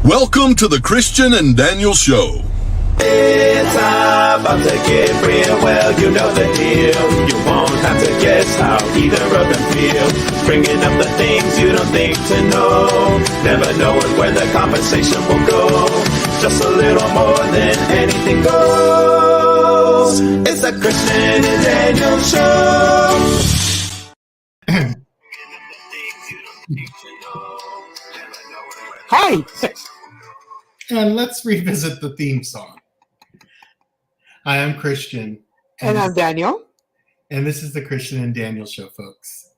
Welcome to the Christian and Daniel Show. It's about to get real, well, you know the deal. You won't have to guess how either of them feel. Bringing up the things you don't think to know. Never knowing where the conversation will go. Just a little more than anything goes. It's the Christian and Daniel Show. Hi! And let's revisit the theme song. I am Christian. And I'm Daniel. And this is the Christian and Daniel Show, folks.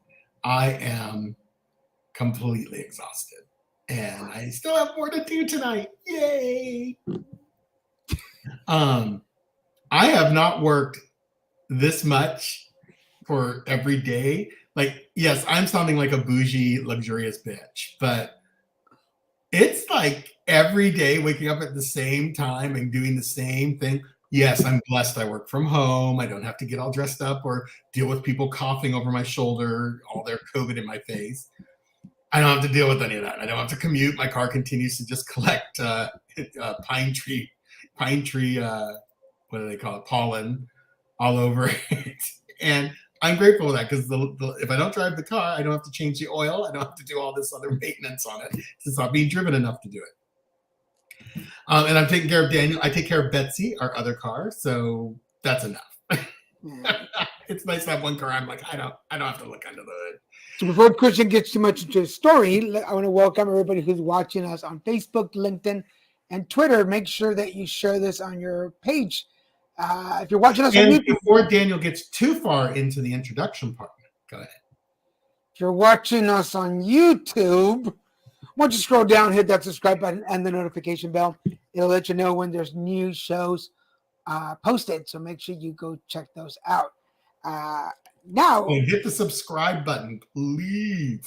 I am completely exhausted. And I still have more to do tonight. Yay! I have not worked this much for every day. Like, yes, I'm sounding like a bougie, luxurious bitch, but it's like every day waking up at the same time and doing the same thing. Yes, I'm blessed. I work from home. I don't have to get all dressed up or deal with people coughing over my shoulder, all their COVID in my face. I don't have to deal with any of that. I don't have to commute. My car continues to just collect pine tree, what do they call it? Pollen all over it. And I'm grateful for that because if I don't drive the car, I don't have to change the oil. I don't have to do all this other maintenance on it. It's not being driven enough to do it. And I'm taking care of Daniel. I take care of Betsy, our other car. So that's enough. It's nice to have one car. I'm like, I don't have to look under the hood. So before Christian gets too much into his story, I want to welcome everybody who's watching us on Facebook, LinkedIn, and Twitter. Make sure that you share this on your page. If you're watching us on YouTube, before Daniel gets too far into the introduction part, go ahead. If you're watching us on YouTube, once you scroll down, hit that subscribe button and the notification bell. It'll let you know when there's new shows posted. So make sure you go check those out. Now, and hit the subscribe button, please.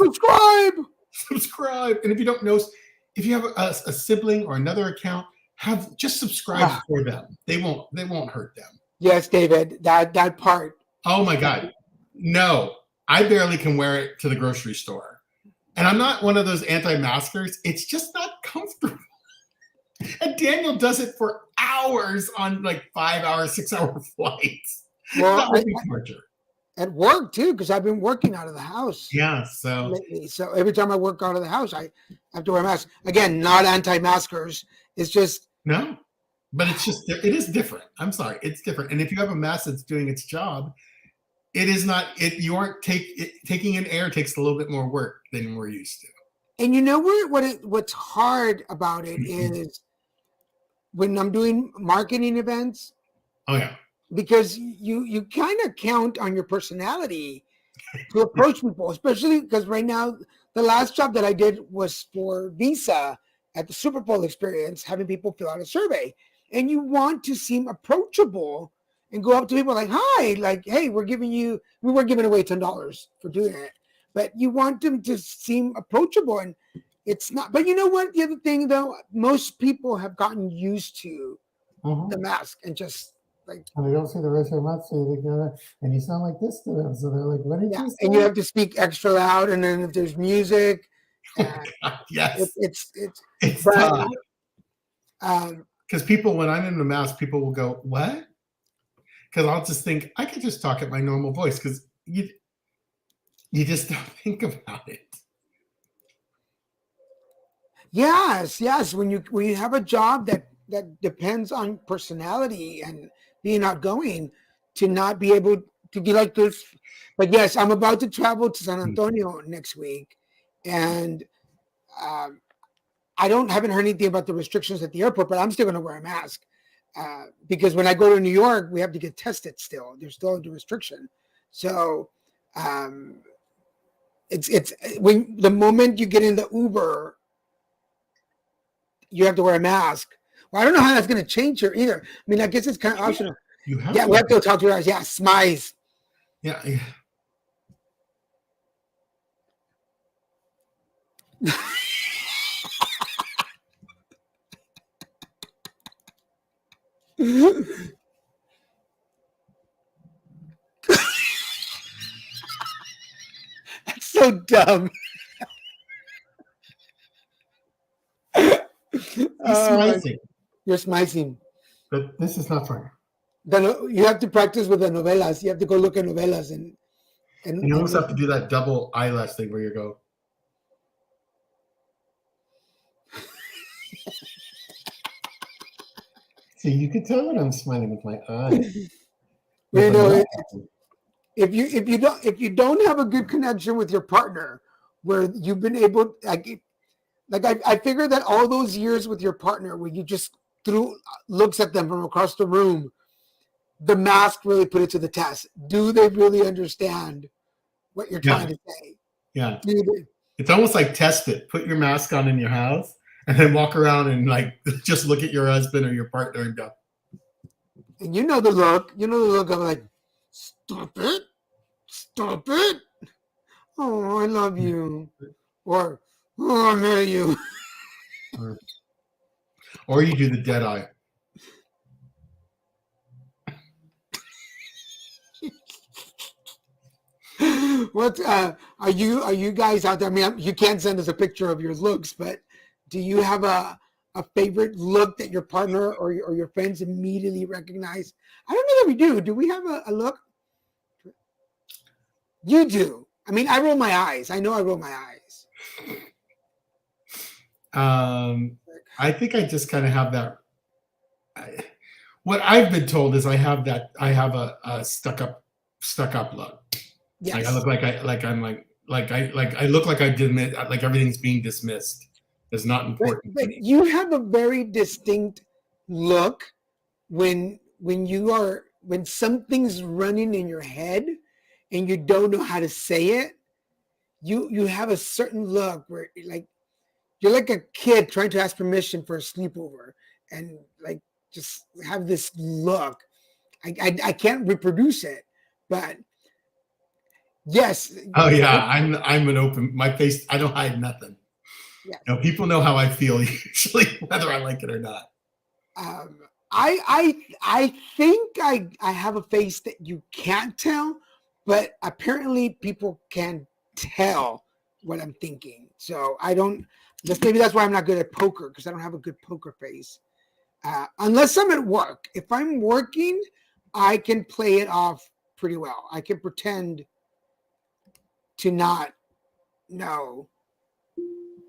Subscribe. And if you don't know, if you have a sibling or another account, just subscribe for them. They won't hurt them. Yes, David, that part. Oh my God. No, I barely can wear it to the grocery store. And I'm not one of those anti-maskers. It's just not comfortable. And Daniel does it for hours on like 5-hour, 6-hour flights. Well, at work too, because I've been working out of the house. Yeah, so every time I work out of the house, I have to wear a mask. Again, not anti-maskers. It's just no, but it is different. I'm sorry, it's different. And if you have a mask that's doing its job, it is not. You aren't taking in air takes a little bit more work than we're used to. And you know what's hard about it is when I'm doing marketing events. Oh yeah. Because you kind of count on your personality to approach people, especially because right now, the last job that I did was for Visa at the Super Bowl experience, having people fill out a survey. And you want to seem approachable and go up to people like, hi, like, hey, we were giving away $10 for doing it. But you want them to seem approachable. And it's not. But you know what? The other thing, though, most people have gotten used to the mask and just, like, and they don't see the rest of your mouth, so they gotta, and you sound like this to them. So they're like, what did you say? And you have to speak extra loud, and then if there's music, yes, it's because people, when I'm in the mask, people will go, what? Because I'll just think I could just talk at my normal voice because you just don't think about it. Yes. When you have a job that depends on personality and being outgoing, to not be able to be like this. But yes, I'm about to travel to San Antonio next week, and I haven't heard anything about the restrictions at the airport, but I'm still going to wear a mask because when I go to New York, we have to get tested still. There's still the restriction. So it's when the moment you get in the Uber, you have to wear a mask. Well, I don't know how that's going to change here either. I mean, I guess it's kind of optional. We have to talk to our smize. Yeah. That's so dumb. He's Uh, smicing. you're smicing. But This is not funny. You have to practice with the novelas. You have to go look at novelas and you also have to do that double eyelash thing where you go. See, you can tell when I'm smiling with my eyes. you know, if you don't have a good connection with your partner, where you've been able, I figure that all those years with your partner, where you just threw looks at them from across the room, the mask really put it to the test. Do they really understand what you're trying to say? Yeah. It's almost like test it. Put your mask on in your house and then walk around and like just look at your husband or your partner and go. And you know the look. You know the look of like, stop it. Stop it. Oh, I love you. Or, oh, I hate you. Or you do the dead eye. What are you guys out there? I mean, you can't send us a picture of your looks, but do you have a favorite look that your partner or your friends immediately recognize? I don't know that we do. Do we have a look? You do. I mean, I roll my eyes. I know I roll my eyes. I think I just kind of have that. What I've been told is I have a stuck up look. Yes. Like I look I look like I did like everything's being dismissed. It's not important. But you have a very distinct look when something's running in your head and you don't know how to say it. You have a certain look where you're like a kid trying to ask permission for a sleepover and like just have this look. I can't reproduce it, but yes. Oh yeah, I'm an open. My face. I don't hide nothing. Yes. You know, people know how I feel usually, whether I like it or not. I think I have a face that you can't tell, but apparently people can tell what I'm thinking. So I don't. Maybe that's why I'm not good at poker, because I don't have a good poker face. Unless I'm at work. If I'm working, I can play it off pretty well. I can pretend to not know.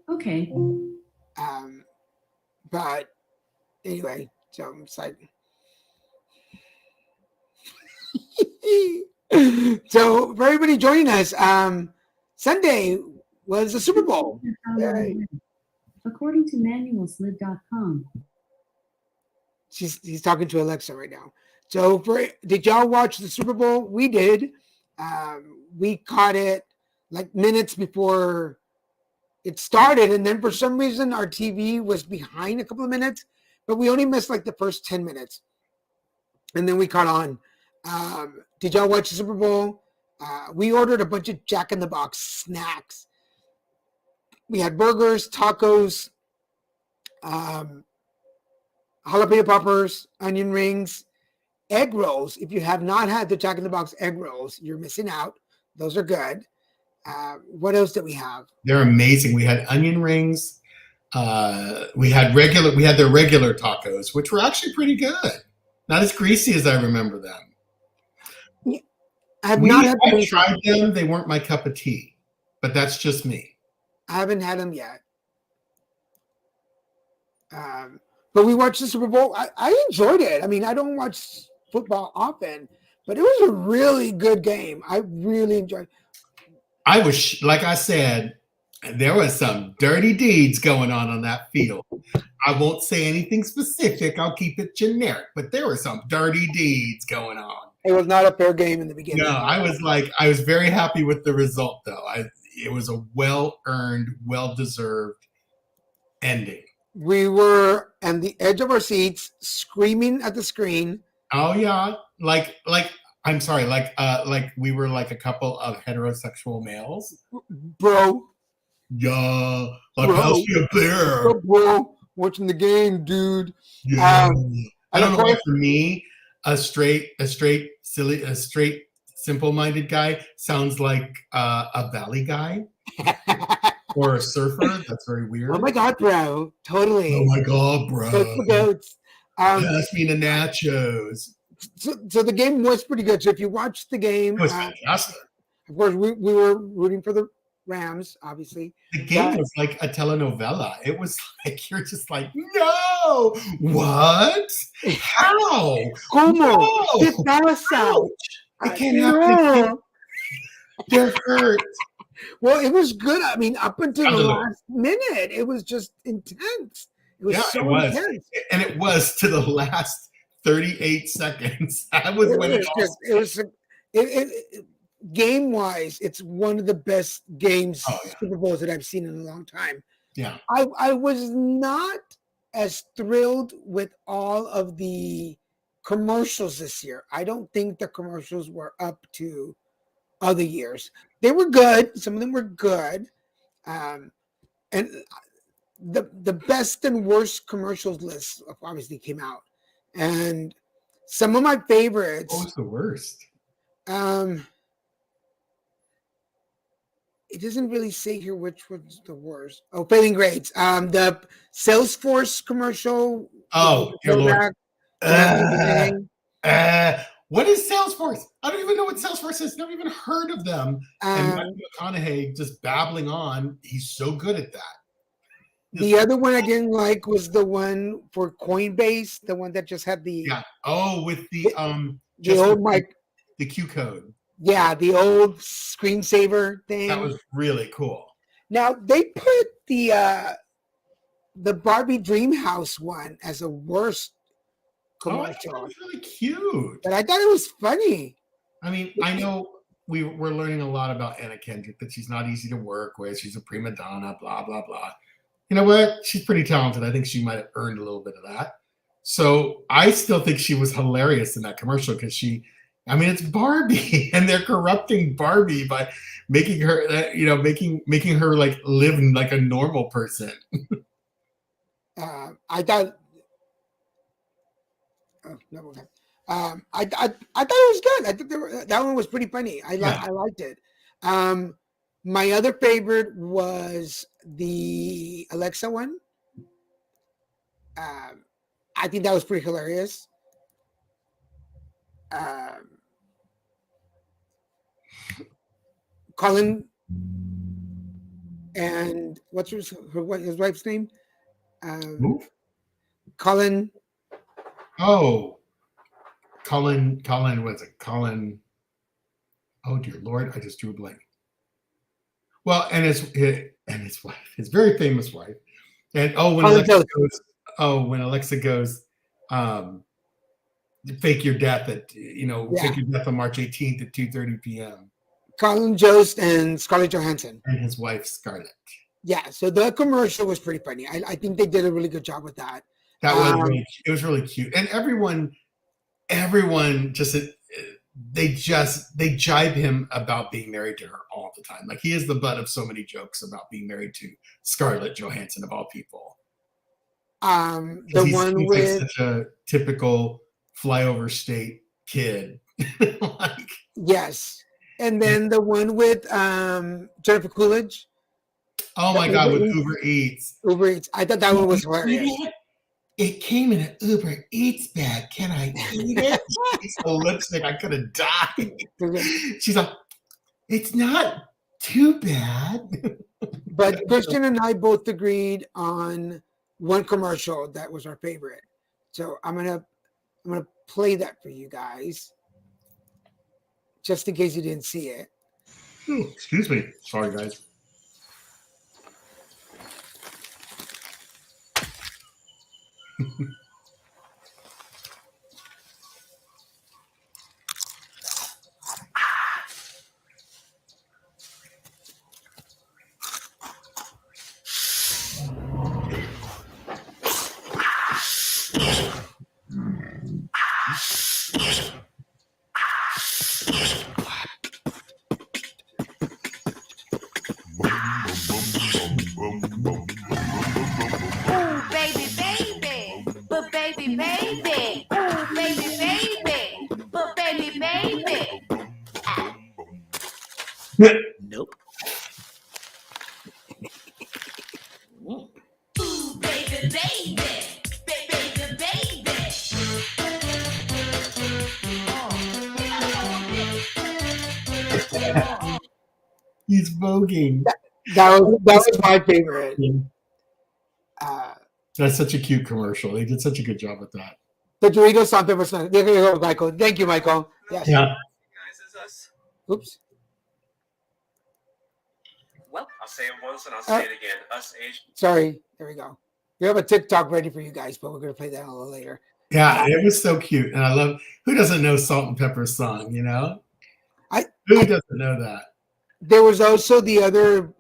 Okay. But anyway, so it's like. So for everybody joining us, Sunday was the Super Bowl. Yay. According to manualslib.com. He's talking to Alexa right now. So did y'all watch the Super Bowl? We did. We caught it like minutes before it started, and then for some reason our TV was behind a couple of minutes, but we only missed like the first 10 minutes, and then we caught on. Did y'all watch the Super Bowl? We ordered a bunch of Jack in the Box snacks. We had burgers, tacos, jalapeno poppers, onion rings, egg rolls. If you have not had the Jack in the Box egg rolls, you're missing out. Those are good. What else did we have? They're amazing. We had onion rings. We had their regular tacos, which were actually pretty good. Not as greasy as I remember them. I tried them. They weren't my cup of tea, but that's just me. I haven't had them yet. But we watched the Super Bowl. I enjoyed it. I mean, I don't watch football often, but it was a really good game. I really enjoyed it. I was, like I said, there was some dirty deeds going on that field. I won't say anything specific. I'll keep it generic, but there were some dirty deeds going on. It was not a fair game in the beginning. No, I was very happy with the result, though. It was a well-earned, well-deserved ending. We were on the edge of our seats, screaming at the screen. Oh yeah, like we were like a couple of heterosexual males. Bro. Yeah, like pass me a beer. Bro, watching the game, dude. Yeah. I don't know why for me, a straight, simple-minded guy sounds like a valley guy. or a surfer. That's very weird. Oh my God, bro. Totally. Oh my God, bro. Goats for goats. Pass me the nachos. So the game was pretty good. So if you watched the game, It was fantastic. of course, we were rooting for the Rams, obviously. The game was like a telenovela. It was like, you're just like, no, what? How? ¿Cómo? No. ¿Qué pasa? It can't happen again. They're hurt. Well, it was good. I mean, up until the Absolutely. last minute, it was just intense. It was so it was. intense. And it was to the last 38 seconds. That was when it all Game wise, it's one of the best games, Oh, yeah. Super Bowls that I've seen in a long time. Yeah. I was not as thrilled with all of the commercials this year. I don't think the commercials were up to other years. They were good. Some of them were good. And the best and worst commercials list obviously came out. And some of my favorites. What was the worst? It doesn't really say here which was the worst. Oh, failing grades. The Salesforce commercial. Oh, dear Lord. What is Salesforce? I don't even know what Salesforce is. Never even heard of them. And Matthew McConaughey just babbling on. He's so good at that. The other one I didn't like was the one for Coinbase, the one that just had the with the old mic, the Q code. Yeah, the old screensaver thing. That was really cool. Now they put the Barbie Dreamhouse one as a worst commercial. I thought it was really cute. But I thought it was funny. I mean, I know we're learning a lot about Anna Kendrick, that she's not easy to work with. She's a prima donna, blah, blah, blah. You know what? She's pretty talented. I think she might have earned a little bit of that. So I still think she was hilarious in that commercial because it's Barbie, and they're corrupting Barbie by making her, making her like live like a normal person. I thought. Oh, no, okay. I thought it was good. I thought that one was pretty funny. I liked it. My other favorite was the Alexa one. I think that was pretty hilarious. Colin and what's his wife's name? Colin. Oh, Colin was it? Colin. Oh dear Lord, I just drew a blank. Well, and his wife, his very famous wife, and when Alexa goes, fake your death fake your death on March 18th at 2:30 p.m. Colin Jost and Scarlett Johansson and his wife Scarlett. Yeah, so the commercial was pretty funny. I think they did a really good job with that. That was really cute, and everyone just they jibe him about being married to her all the time. Like, he is the butt of so many jokes about being married to Scarlett Johansson of all people. The one with like such a typical flyover state kid. Yes, and then the one with Jennifer Coolidge. Oh my God, with Uber Eats. I thought that one was hilarious. It came in an Uber Eats bag. Can I eat it? It's a lipstick. I could have died. She's like, it's not too bad. But Christian and I both agreed on one commercial that was our favorite. So I'm gonna play that for you guys, just in case you didn't see it. Ooh, excuse me. Sorry, guys. Nope. He's voguing. That was my favorite. Uh, That's such a cute commercial. They did such a good job with that. the Doritos salt pepper snack. There you go, Michael. Thank you, Michael. Yes. Yeah. Oops. Well, I'll say it once and I'll say it again. Us Asian. Sorry. There we go. We have a TikTok ready for you guys, but we're gonna play that a little later. Yeah, it was so cute. And I love, who doesn't know Salt and Pepper's song, you know? Who doesn't know that? There was also the other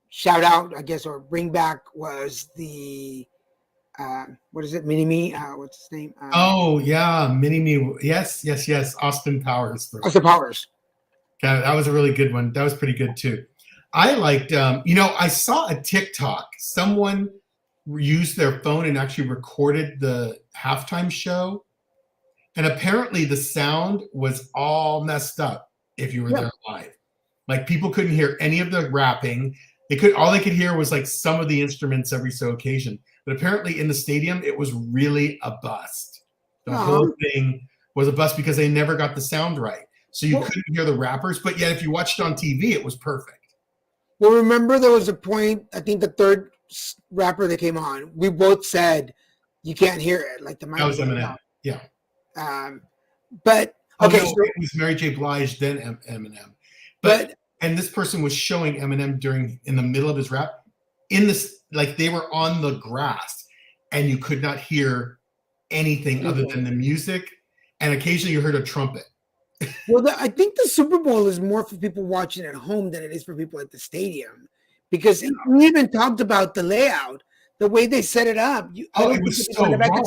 shout out, I guess, or bring back was the what is it, Mini Me? What's his name? Oh yeah, Mini Me. Yes. Austin Powers. Austin Powers. Yeah, that was a really good one. That was pretty good too. I liked, I saw a TikTok. Someone used their phone and actually recorded the halftime show. And apparently the sound was all messed up if you were there live. Like people couldn't hear any of the rapping. All they could hear was like some of the instruments every so occasion. But apparently in the stadium, it was really a bust. The whole thing was a bust because they never got the sound right. So you couldn't hear the rappers, but yet if you watched on TV, it was perfect. Well, remember there was a point, I think the third rapper that came on, we both said you can't hear it. Like the mic. That was Eminem. Yeah. But okay, so it was Mary J. Blige, then Eminem. And this person was showing Eminem in the middle of his rap, in this, like they were on the grass, and you could not hear anything other than the music, and occasionally you heard a trumpet. Well, I think the Super Bowl is more for people watching at home than it is for people at the stadium, because we even talked about the layout, the way they set it up. It was so raw.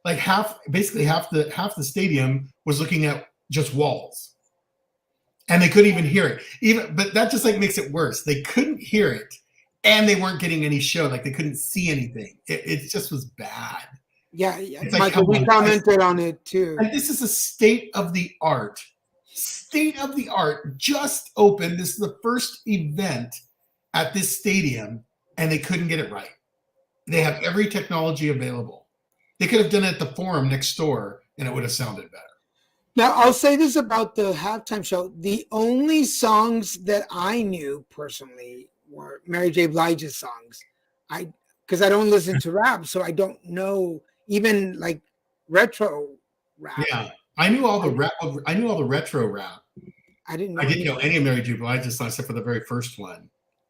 Like half the stadium was looking at just walls, and they couldn't even hear it. But that just like makes it worse. They couldn't hear it, and they weren't getting any show. Like they couldn't see anything. It just was bad. Yeah, like, Michael, we commented on it too. And this is a state of the art, just opened. This is the first event at this stadium, and they couldn't get it right. They have every technology available. They could have done it at the Forum next door, and it would have sounded better. Now, I'll say this about the halftime show. The only songs that I knew personally were Mary J. Blige's songs. Because I don't listen to rap, so I don't know even like retro rap. Yeah, I knew all the rap. I knew all the retro rap. I didn't know. I didn't know any of Mary J. Blige's songs except for the very first one.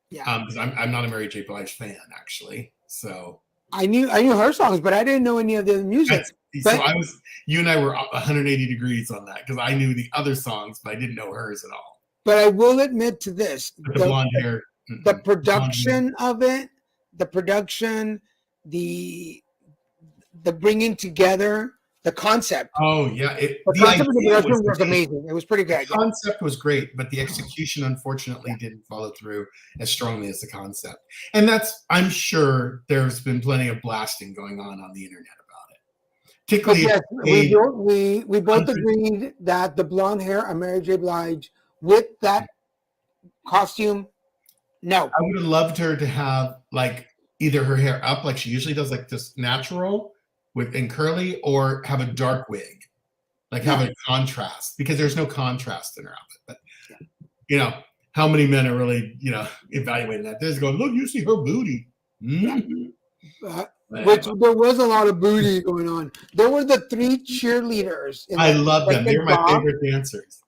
Yeah, because I'm not a Mary J. Blige fan actually. So I knew her songs, but I didn't know any of the music. So you and I were 180 degrees on that because I knew the other songs, but I didn't know hers at all. But I will admit to this: the blonde hair, the production of it, the bringing together, the concept. Oh yeah, the concept of the production was amazing. It was pretty good. The concept was great, but the execution unfortunately didn't follow through as strongly as the concept. And I'm sure there's been plenty of blasting going on the internet about it. Particularly, we both agreed that the blonde hair of Mary J. Blige with that costume. No, I would have loved her to have like either her hair up like she usually does, like just natural and curly, or have a dark wig, like have a contrast, because there's no contrast in her outfit. But how many men are really evaluating that? They're just going, look, you see her booty. Which there was a lot of booty going on. There were the 3 cheerleaders. I love them. They were my favorite dancers.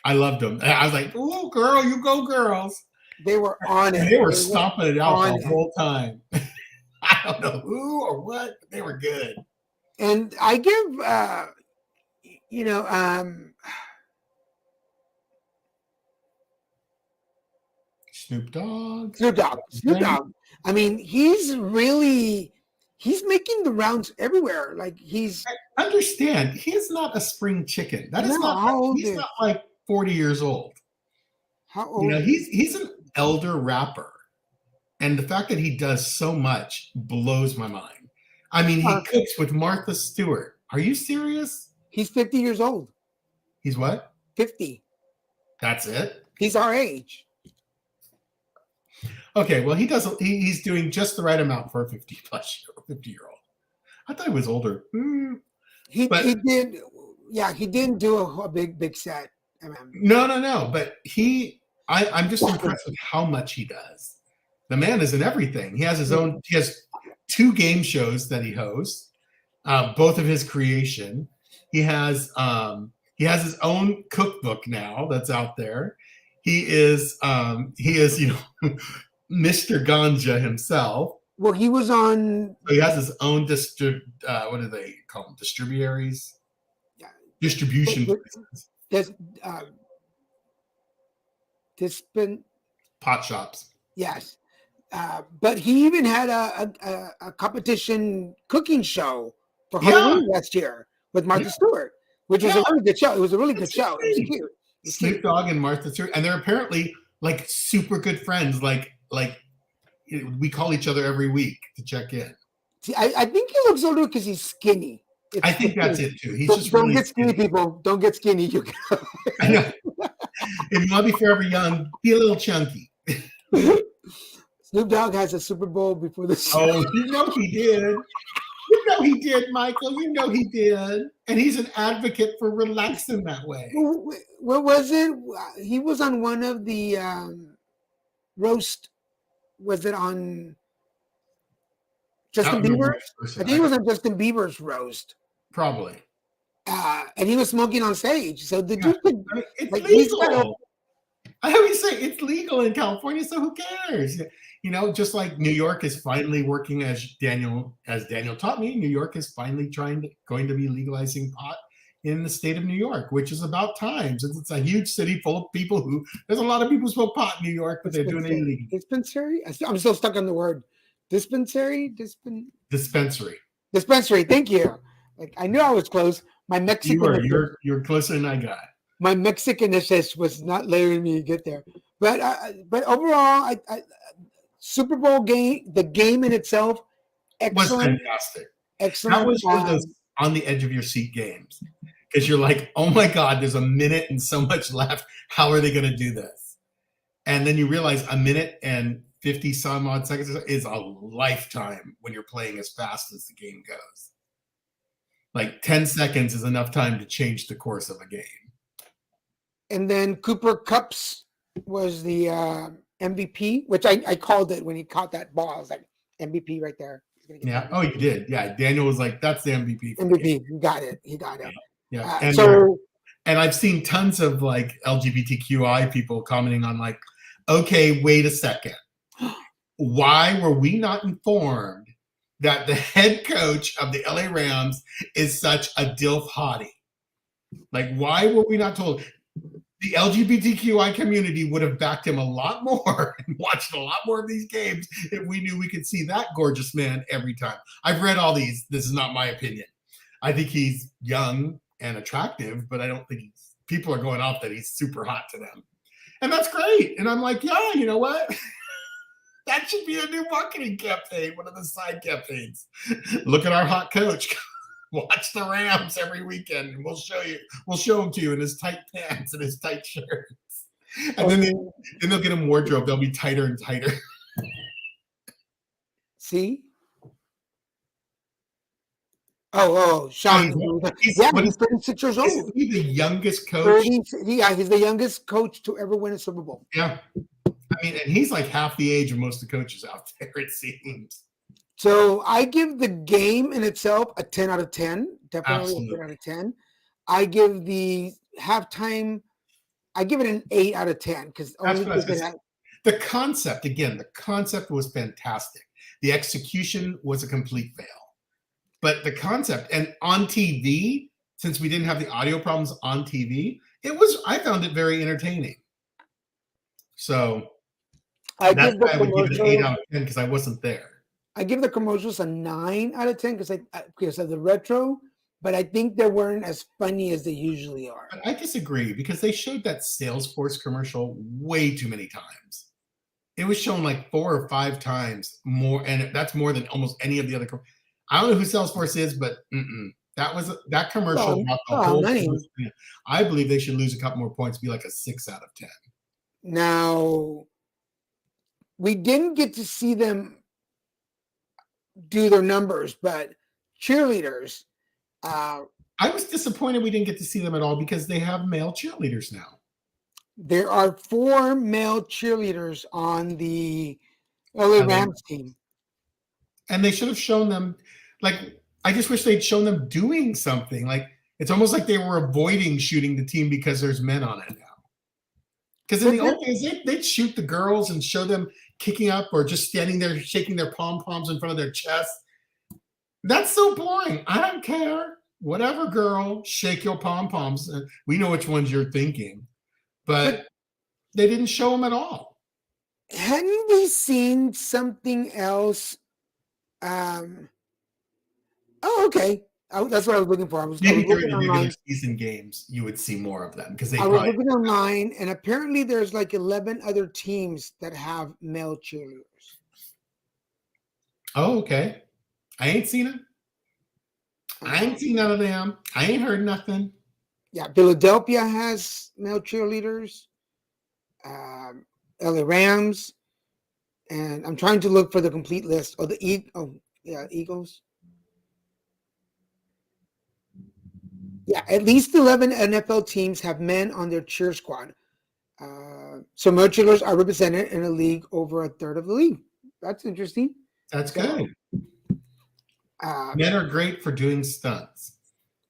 I loved them. I was like, oh, girl, you go, girls. They were on it. They were stomping it out the whole time. I don't know who or what, but they were good. And I give, Snoop Dogg. Snoop Dogg. I mean, he's making the rounds everywhere. Like I understand. He is not a spring chicken. That is not. He's not like 40 years old. How old? He's an elder rapper. And the fact that he does so much blows my mind. I mean, he cooks with Martha Stewart. Are you serious? He's 50 years old. He's what? 50. That's it? He's our age. Okay, well, he doesn't. He's doing just the right amount for a 50-year-old. I thought he was older. He But- he did, yeah. He didn't do a big set. No. But I'm just impressed with how much he does. The man is in everything. He has his own. He has 2 game shows that he hosts, both of his creation. He has his own cookbook now that's out there. He is Mr. Ganja himself. Well, he was on. So he has his own what do they call them? Distribuaries? Yeah. Distribution places. There's Pot shops. yes, but he even had a competition cooking show for Halloween last year with Martha Stewart, which was a really good show. It was a really good show. It was cute. Snoop Dogg and Martha Stewart, and they're apparently like super good friends. Like we call each other every week to check in. See, I think he looks older because he's skinny. I think that's it too. He's just don't really get skinny, people. Don't get skinny. You I know. If you want to be forever young, be a little chunky. Snoop Dogg has a Super Bowl before the show. Oh, you know he did. You know he did, Michael. You know he did. And he's an advocate for relaxing that way. What was it? He was on one of the roast. Was it on Justin Bieber? I think it was on Justin Bieber's roast. Probably. And he was smoking on stage. So the dude could, it's like, legal. I always say it's legal in California, so who cares? You know, just like New York is finally working, as Daniel taught me, New York is finally going to be legalizing pot in the state of New York, which is about time, since it's a huge city full of people there's a lot of people who smoke pot in New York, but they're doing it illegally. Dispensary? I'm still stuck on the word dispensary. Dispensary. Thank you. Like, I knew I was close. My Mexican. You're closer than I got. My Mexicanness was not letting me get there. But overall, I Super Bowl game, the game in itself, excellent. Was fantastic. Excellent. That was one of those on the edge of your seat games, because you're like, oh my God, there's a minute and so much left. How are they going to do this? And then you realize a minute and 50 some odd seconds is a lifetime when you're playing as fast as the game goes. Like 10 seconds is enough time to change the course of a game. And then Cooper Kupp's was the MVP, which I called it when he caught that ball. I was like, MVP right there. Yeah. Oh, you did. Yeah. Daniel was like, that's the MVP. MVP. He got it. Yeah. And I've seen tons of like LGBTQI people commenting on like, okay, wait a second. Why were we not informed that the head coach of the LA Rams is such a DILF hottie? Like, why were we not told? The LGBTQI community would have backed him a lot more and watched a lot more of these games if we knew we could see that gorgeous man every time. I've read all these. This is not my opinion. I think he's young and attractive, but I don't think people are going off that he's super hot to them. And that's great. And I'm like, yeah, you know what? That should be a new marketing campaign, one of the side campaigns. Look at our hot coach. Watch the Rams every weekend, and we'll show him to you in his tight pants and his tight shirts. And then they'll get him wardrobe. They'll be tighter and tighter. See? Oh, Sean. He's 36 years old. Isn't he the youngest coach? He's the youngest coach to ever win a Super Bowl. Yeah. I mean, and he's like half the age of most of the coaches out there, it seems. So I give the game in itself a 10 out of 10. Definitely Absolutely. a 10 out of 10. I give the halftime, I give it an 8 out of 10 because the concept was fantastic. The execution was a complete fail. But the concept, and on TV, since we didn't have the audio problems on TV, I found it very entertaining. So that's why I would give it an 8 out of 10, because I wasn't there. I give the commercials a 9 out of 10 because of the retro, but I think they weren't as funny as they usually are. I disagree, because they showed that Salesforce commercial way too many times. It was shown like 4 or 5 times more, and that's more than almost any of the other. I don't know who Salesforce is, but that commercial brought the whole money. I believe they should lose a couple more points, be like a 6 out of 10. Now, we didn't get to see them do their numbers, but cheerleaders. I was disappointed we didn't get to see them at all because they have male cheerleaders now. There are 4 male cheerleaders on the LA Rams team. And they should have shown them, like, I just wish they'd shown them doing something. Like, it's almost like they were avoiding shooting the team because there's men on it now. Because in the old days, they'd shoot the girls and show them kicking up or just standing there shaking their pom-poms in front of their chest. That's so boring. I don't care. Whatever, girl, shake your pom-poms. We know which ones you're thinking. But they didn't show them at all. Hadn't we seen something else? Okay. That's what I was looking for. I was Maybe looking during the regular online. season games, you would see more of them because they I was probably. looking online, and apparently there's like 11 other teams that have male cheerleaders. Oh, okay. I ain't seen them. I ain't seen none of them. I ain't heard nothing. Yeah, Philadelphia has male cheerleaders. LA Rams, and I'm trying to look for the complete list. Oh, Eagles. Yeah, at least 11 NFL teams have men on their cheer squad. So male cheerleaders are represented in a league over a third of the league. That's interesting. That's good. Men are great for doing stunts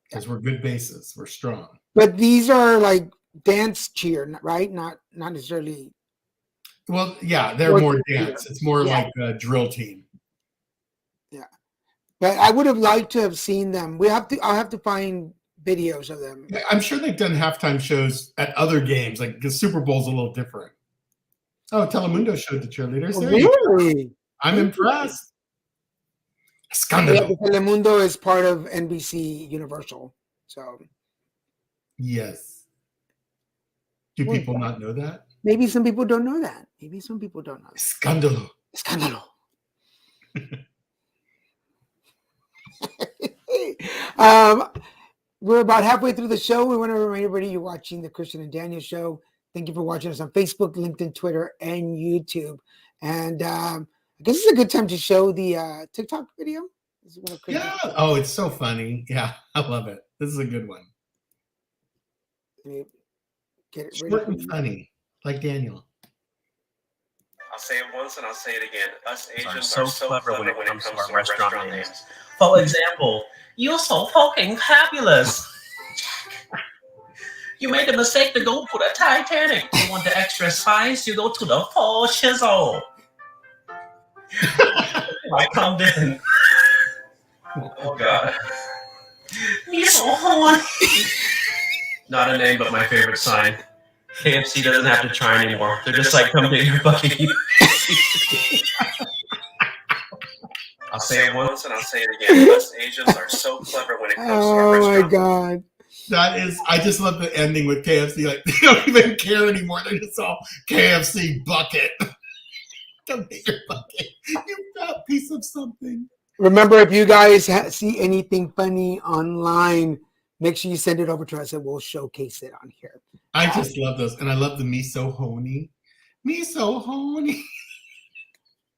because we're good bases. We're strong. But these are like dance cheer, right? Not necessarily. Well, yeah, they're more dance. It's more like a drill team. Yeah, but I would have liked to have seen them. I'll have to find videos of them. I'm sure they've done halftime shows at other games. Like the Super Bowl's a little different. Oh, Telemundo showed the cheerleaders. There you go. I'm impressed. Scandalo. Yeah, Telemundo is part of NBC Universal. So yes. Do people not know that? Maybe some people don't know that. Scandalo. We're about halfway through the show. We want to remind everybody you're watching the Christian and Daniel Show. Thank you for watching us on Facebook, LinkedIn, Twitter, and YouTube. And I guess it's a good time to show the TikTok video. Yeah. Oh, it's so funny. Yeah, I love it. This is a good one. Get it short and funny, like Daniel. I'll say it once and I'll say it again. Us Asians are so clever when it comes to our restaurant names. For example, you're so fucking fabulous. You made the mistake to go for the Titanic. You want the extra spice? You go to the Four Chisel. I come in. Oh God. You're so horny. Not a name, but my favorite sign. KFC doesn't have to try anymore. They're just like, come get your bucket. I'll say it once and I'll say it again. Us Asians are so clever when it comes to our restaurant. Oh my God. That is, I just love the ending with KFC. Like, they don't even care anymore. They're just all KFC bucket. Come get your bucket. You fat piece of something. Remember, if you guys see anything funny online, make sure you send it over to us and we'll showcase it on here. I just love those. And I love the miso honey. Miso honey.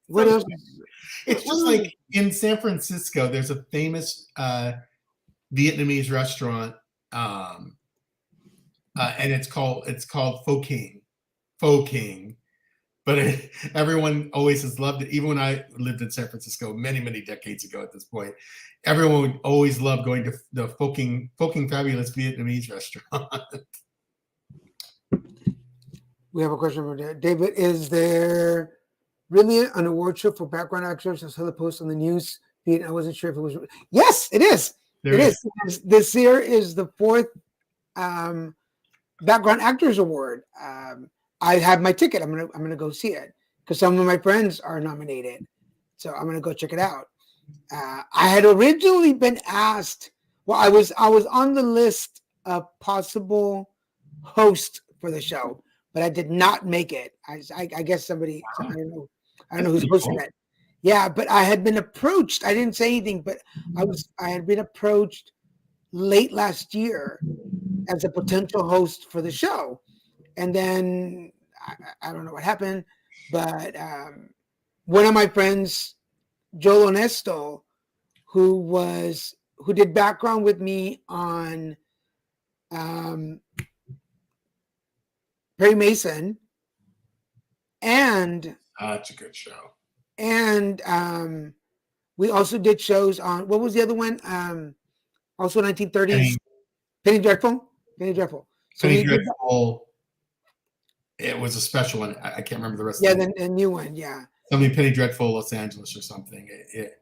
What else? It's just like in San Francisco, there's a famous Vietnamese restaurant. And it's called Pho King. Pho King. But everyone always has loved it. Even when I lived in San Francisco many, many decades ago at this point, everyone would always love going to the Pho King Fabulous Vietnamese restaurant. We have a question for David. Is there really an award show for background actors? I saw the post on the news feed. I wasn't sure if it was. Yes, it is. It is. This year is the 4th background actors award. I have my ticket. I'm gonna go see it because some of my friends are nominated. So I'm gonna go check it out. I had originally been asked. Well, I was on the list of possible host for the show, but I did not make it. I guess somebody. I don't know who's hosting it. Yeah, but I had been approached. I didn't say anything, but I had been approached late last year as a potential host for the show. And then I don't know what happened. But one of my friends, Joel Honesto, who did background with me on Perry Mason, and Such a good show. and we also did shows on, what was the other one? Also 1930s, Penny Dreadful. Penny Dreadful. So Penny we did, Dreadful. It was a special one. I can't remember the rest. yeah, of it. the new one, yeah. Something Penny Dreadful Los Angeles or something. It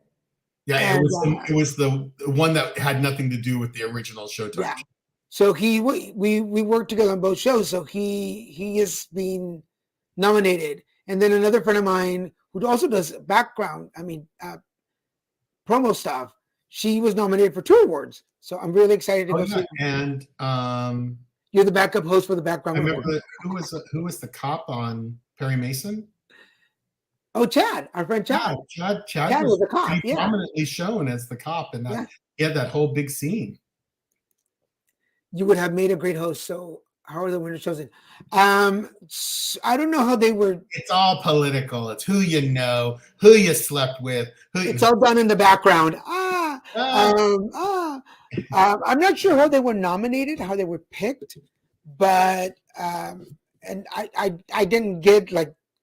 And, it was the one that had nothing to do with the original Showtime. Yeah. So we worked together on both shows. So he is being nominated. And then another friend of mine who also does background, promo stuff, she was nominated for 2 awards. So I'm really excited to go see. And You're the backup host for the background. I remember who was the cop on Perry Mason? Oh, Chad, our friend Chad. Chad was the cop. pretty Yeah. prominently shown as the cop in that. He had that whole big scene. You would have made a great host. So how are the winners chosen? I don't know how they were. It's all political. It's who you know, who you slept with. It's all done in the background. I'm not sure how they were nominated, how they were picked, but and I didn't get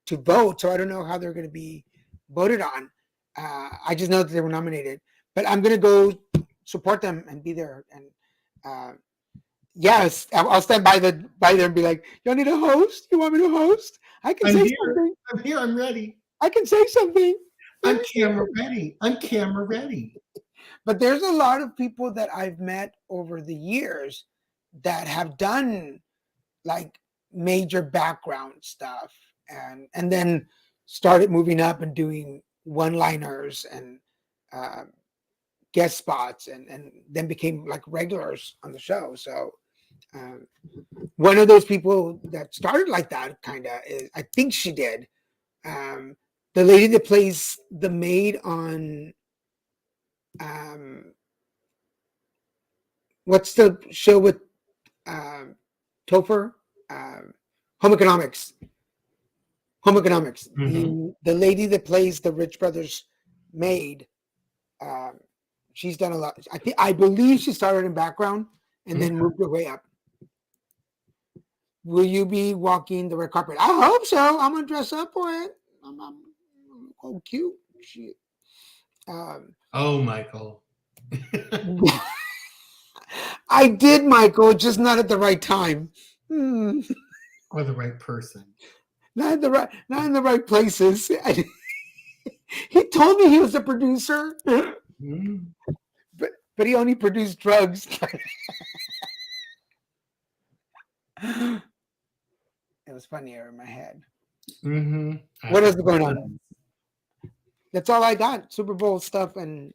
to vote, so I don't know how they're going to be voted on. I just know that they were nominated, but I'm going to go support them and be there. And yes, I'll stand by there and be like, "Y'all need a host? You want me to host? I can say something. I'm here. I'm ready. I can say something. I'm camera ready. I'm camera ready." But there's a lot of people that I've met over the years that have done major background stuff and then started moving up and doing one-liners and guest spots and then became regulars on the show. So one of those people that started like that kind of is, I think she did. The lady that plays the maid on what's the show with Topher? Home Economics. Mm-hmm. The lady that plays the Rich Brothers maid, she's done a lot. I believe she started in background and then moved her way up. Will you be walking the red carpet? I hope so. I'm gonna dress up for it. I'm oh cute. Shit. Oh, Michael. I did, Michael, just not at the right time. Or the right person. Not in the right places. He told me he was a producer, but he only produced drugs. It was funnier in my head. What else is going on? That's all I got. Super Bowl stuff and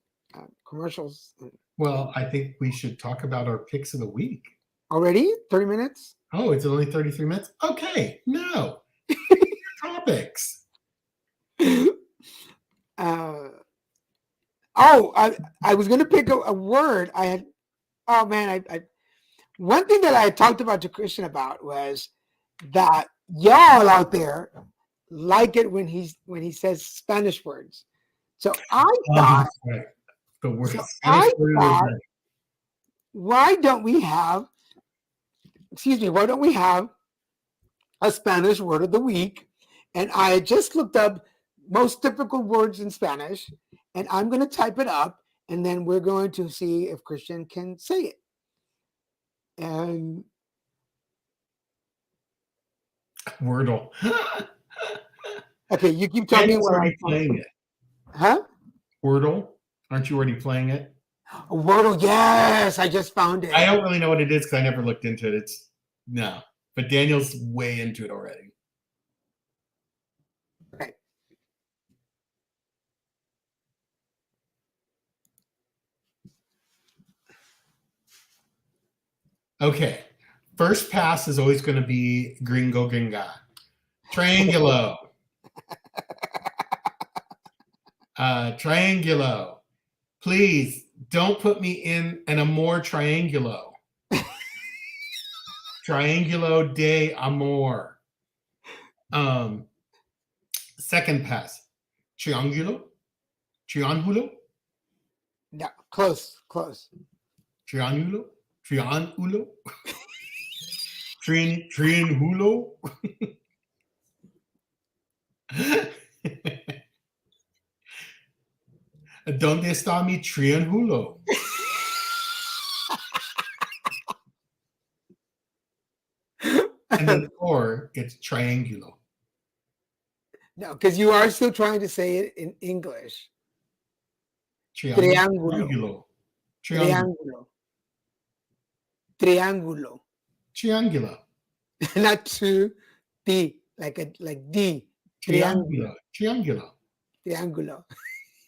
commercials. Well, I think we should talk about our picks of the week. Already? 30 minutes? Oh, it's only 33 minutes? Okay, no. Topics. I was going to pick a word. I one thing that I had talked about to Christian about was that y'all out there like it when he says Spanish words. So I thought, the word. So I thought, why don't we have a Spanish word of the week? And I had just looked up most typical words in Spanish, and I'm going to type it up, and then we're going to see if Christian can say it. And Wordle. Okay, you keep talking while I'm playing it. Huh? Wordle? Aren't you already playing it? Wordle, yes, I just found it. I don't really know what it is because I never looked into it. No, but Daniel's way into it already. Okay. Okay. First pass is always going to be gringo gringa. Triangulo. Triangulo. Please don't put me in an amor triangulo. Triangulo de amor. Second pass. Triangulo. Triangulo. No, close. Triangulo. Triangulo. Triangulo. ¿Dónde está mi triángulo? And then or it's triangulo. No, because you are still trying to say it in English. Triángulo. Triangulo. Triángulo. Triangulo. Not to D, like D. Triangulo. Triangulo. Triángulo.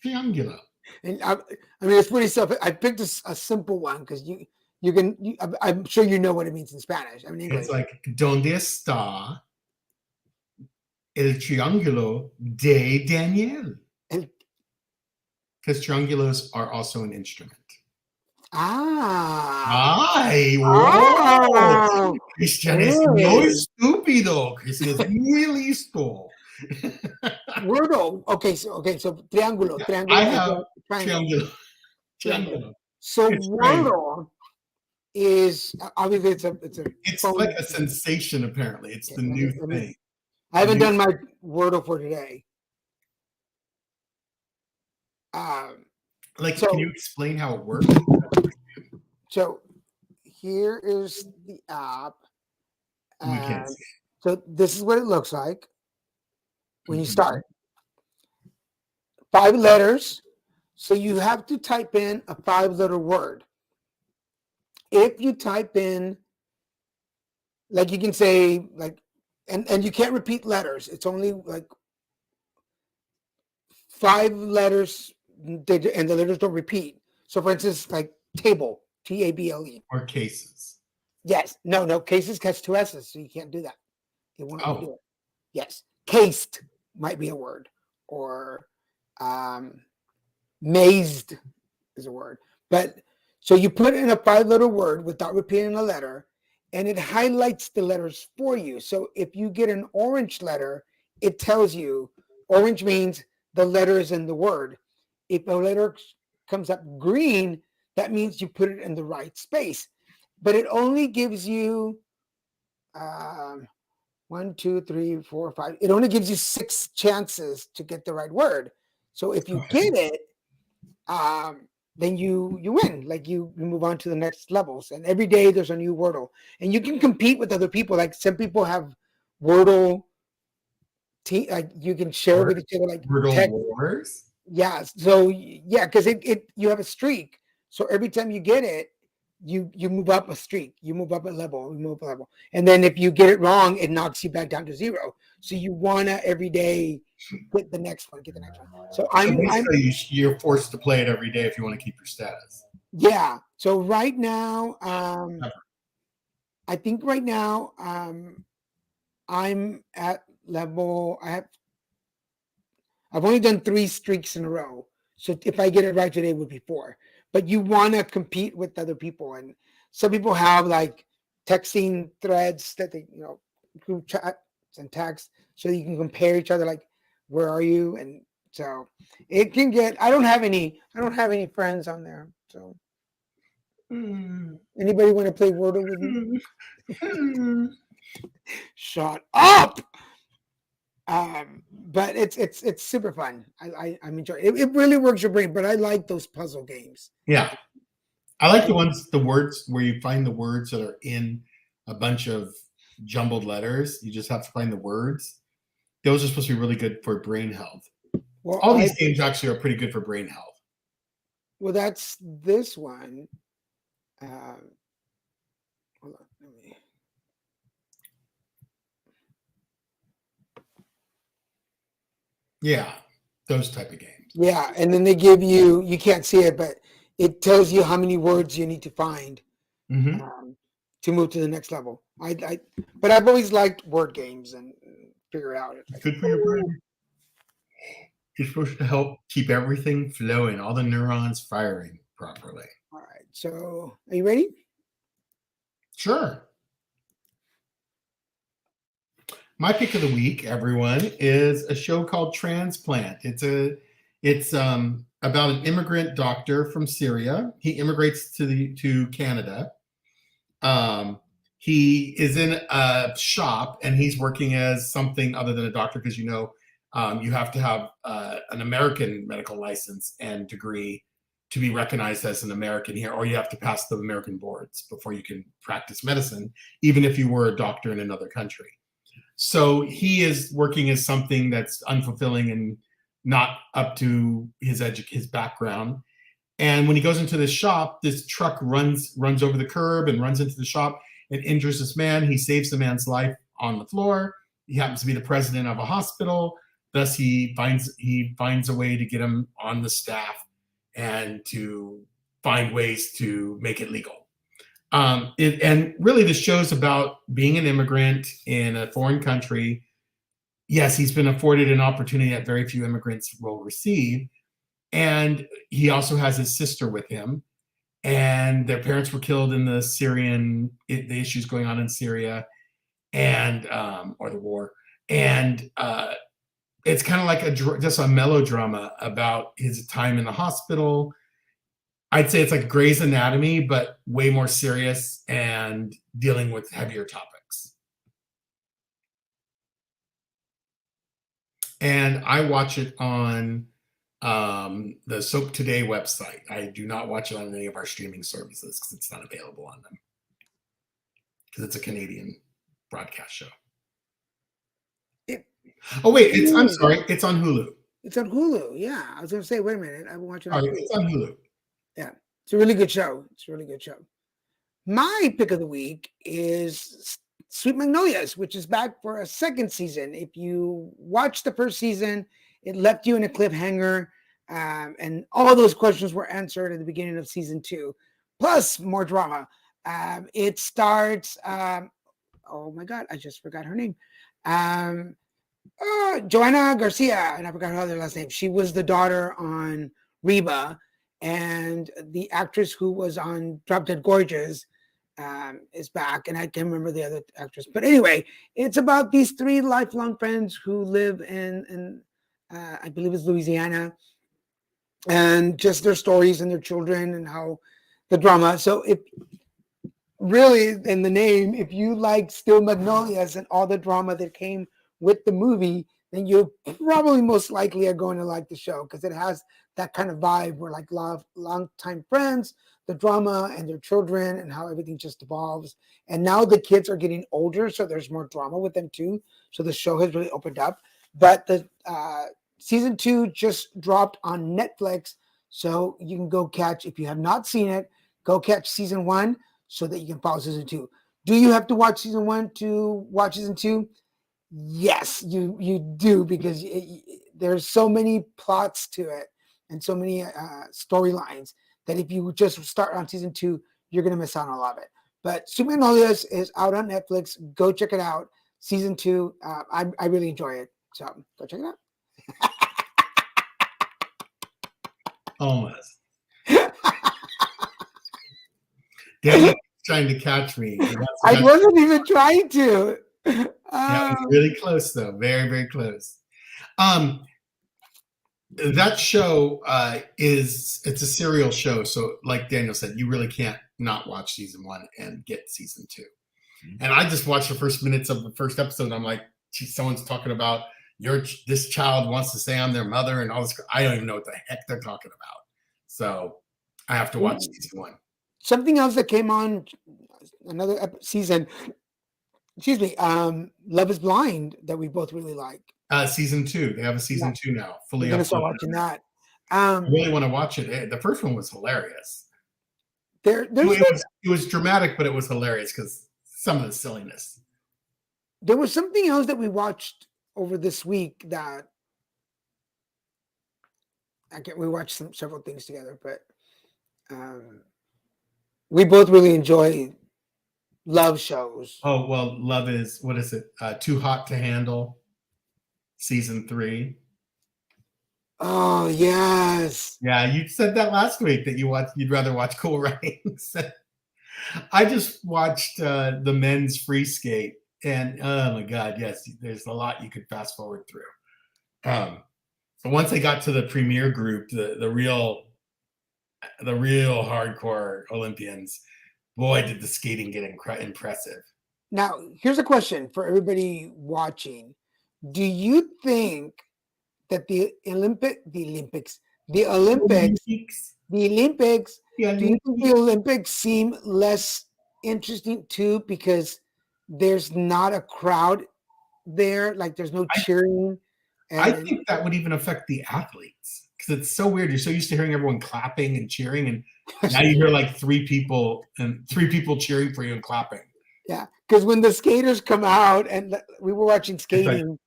Triangulo. And I mean, it's pretty self. I picked a simple one because I'm sure you know what it means in Spanish. I mean, English. It's like, ¿dónde está el triángulo de Daniel? Because triangulos are also an instrument. Ay, wow. Christian es muy estúpido. Christian es muy listo. Wordle. Okay, so triángulo. I have triangulo. So Wordle is obviously it's like a sensation. Apparently, it's the new thing. I haven't done my Wordle for today. Can you explain how it works? So here is the app. We can't see. So this is what it looks like when you start. 5 letters. So you have to type in a 5-letter word. If you type in, like you can say, like, and you can't repeat letters. It's only like 5 letters, and the letters don't repeat. So for instance, like table, Table. Or cases. Yes. No, cases has 2 S's, so you can't do that. It won't let you do it. Yes. Cased might be a word. Or mazed is a word. But so you put in a 5-letter word without repeating a letter, and it highlights the letters for you. So if you get an orange letter, it tells you orange means the letter is in the word. If a letter comes up green, that means you put it in the right space. But it only gives you 1, 2, 3, 4, 5. It only gives you 6 chances to get the right word. So if you get it, then you win. Like you move on to the next levels. And every day there's a new Wordle. And you can compete with other people. Like some people have Wordle. Like you can share with each other. Like Wordle wars. Yeah. So yeah, because you have a streak. So every time you get it, you move up a streak. You move up a level. And then if you get it wrong, it knocks you back down to 0. So you wanna every day get the next one. So you're forced to play it every day if you want to keep your status. Yeah. So right now, I think right now I'm at level. I've only done 3 streaks in a row. So if I get it right today, it would be 4. But you want to compete with other people, and some people have like texting threads that they, group chats and text, so you can compare each other. Like, where are you? And so it can get. I don't have any friends on there. So anybody want to play Wordle with me? Shut up. But it's super fun. I'm enjoying it. It really works your brain, but I like those puzzle games. Yeah. I like the words where you find the words that are in a bunch of jumbled letters. You just have to find the words. Those are supposed to be really good for brain health. Well, all these games actually are pretty good for brain health. Well, that's this one. Hold on, let me. Yeah, those type of games. Yeah, and then they give you can't see it, but it tells you how many words you need to find to move to the next level. But I've always liked word games and figure out it. Good for your brain. It's supposed to help keep everything flowing, all the neurons firing properly. All right, so are you ready? Sure. My pick of the week, everyone, is a show called Transplant. It's about an immigrant doctor from Syria. He immigrates to Canada. He is in a shop and he's working as something other than a doctor because you have to have an American medical license and degree to be recognized as an American here, or you have to pass the American boards before you can practice medicine, even if you were a doctor in another country. So he is working as something that's unfulfilling and not up to his background. And when he goes into this shop, this truck runs over the curb and runs into the shop and injures this man. He saves the man's life on the floor. He happens to be the president of a hospital. Thus, he finds a way to get him on the staff and to find ways to make it legal. And really, this show's about being an immigrant in a foreign country. Yes, he's been afforded an opportunity that very few immigrants will receive. And he also has his sister with him. And their parents were killed in the issues going on in Syria and or the war. And it's kind of like just a melodrama about his time in the hospital. I'd say it's like Grey's Anatomy, but way more serious and dealing with heavier topics. And I watch it on the Soap Today website. I do not watch it on any of our streaming services because it's not available on them. Because it's a Canadian broadcast show. I'm sorry. It's on Hulu. It's on Hulu. Yeah. I was going to say, wait a minute. I'm watching it. It's on Hulu. Yeah. It's a really good show. My pick of the week is Sweet Magnolias, which is back for a second season. If you watched the first season, it left you in a cliffhanger, and all those questions were answered at the beginning of season 2, plus more drama. It starts, oh my God, I just forgot her name. Joanna Garcia, and I forgot her other last name. She was the daughter on Reba, and the actress who was on Drop Dead Gorgeous is back, and I can't remember the other actress. But anyway, it's about these 3 lifelong friends who live in I believe it's Louisiana, and just their stories and their children and how the drama. So if really in the name, if you like Still Magnolias and all the drama that came with the movie, then you probably most likely are going to like the show because it has that kind of vibe where like long-time friends, the drama and their children and how everything just evolves. And now the kids are getting older, so there's more drama with them too. So the show has really opened up. But the season 2 just dropped on Netflix, so you can go catch, if you have not seen it, go catch season 1 so that you can follow season 2. Do you have to watch season 1 to watch season 2? Yes, you do, because there's so many plots to it and so many storylines that if you just start on season 2, you're going to miss out on a lot of it. But Sweet Magnolias is out on Netflix. Go check it out. Season 2, I really enjoy it. So go check it out. Almost. Daniel's trying to catch me. I wasn't even trying to. Yeah, really close though. Very, very close. That show it's a serial show. So like Daniel said, you really can't not watch season 1 and get season 2. And I just watched the first minutes of the first episode. And I'm like, geez, someone's talking about this child wants to say I'm their mother and all this. I don't even know what the heck they're talking about. So I have to watch season 1. Something else that came on another season, excuse me, Love is Blind, that we both really like. Season 2. They have a season 2 now. Fully I'm gonna start watching that. I really want to watch it. The first one was hilarious. It was dramatic, but it was hilarious because some of the silliness. There was something else that we watched over this week that we watched several things together, but we both really enjoy love shows. Oh, well, love is, what is it? Too Hot to Handle, season 3. Oh, yes. Yeah, you said that last week that you'd rather watch Cool Runnings. I just watched the men's free skate And oh my God, yes, there's a lot you could fast forward through. But once they got to the premier group, the real hardcore Olympians, boy, did the skating get impressive. Now, here's a question for everybody watching. Do you think that the Olympics, do you think the Olympics seem less interesting too because there's not a crowd there, like there's no cheering? I think that would even affect the athletes because it's so weird. You're so used to hearing everyone clapping and cheering, and now you hear like three people cheering for you and clapping. Yeah, because when the skaters come out, and we were watching skating,